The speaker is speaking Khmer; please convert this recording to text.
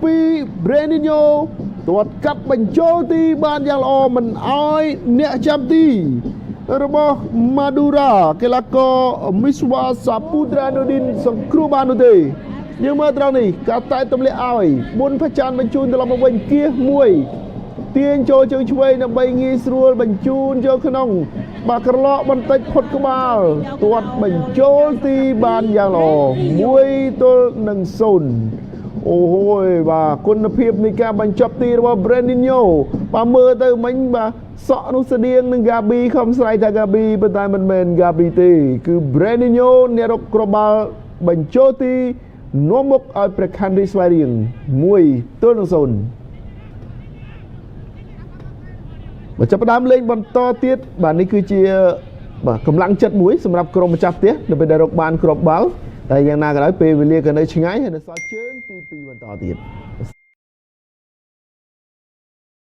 ពី Brandinho ទាត់កាប់បញ្ចូលទីបានយ៉ាងល្អមិនអោយអ្នកចាំទីរបស់ Madura កីឡាករ Miswa Saputra Nordin សង្គ្រោះបាននោះទេយើងមើលត្រង់នេះការតែទម្លាក់ឲ្យមុនផាចានបញ្ជូនត្រឡប់មកវិញគៀសមួយទាញចូលជើងឆ្វេងដើម្បីងាយស្រួលបញ្ជូនចូលក្នុងបាទក្រឡកបន្តិចផុតក្បាលទាត់បញ្ចូលទីបានយ៉ាងល្អ1-0អូយបាទគុណភាពនៃការបញ្ចប់ទីរបស់ Brandinho បាទមើលទៅមិញបាទសក់នោះស្តៀងនឹង Gabi ខំស្រ័យថា Gabi ប៉ុន្តែមិនមែន Gabi ទេគឺ Brandinho អ្នករកគ្រាប់បាល់បញ្ចូលទីនាំមុខឲ្យព្រះខ័នរីស្វាយរៀង1-0បើចាប់ផ្ដើមលេងបន្តទៀតបាទនេះគឺជាបាទកម្លាំងចិត្តមួយសម្រាប់ក្រុមម្ចាស់ផ្ទះនៅពេលដែលរកបានគ្រាប់បាល់តែយ៉ាងណាក៏ដោយពេលវេលាក៏នៅឆ្ងាយហើយនៅសល់ជើងទី2បន្តទៀត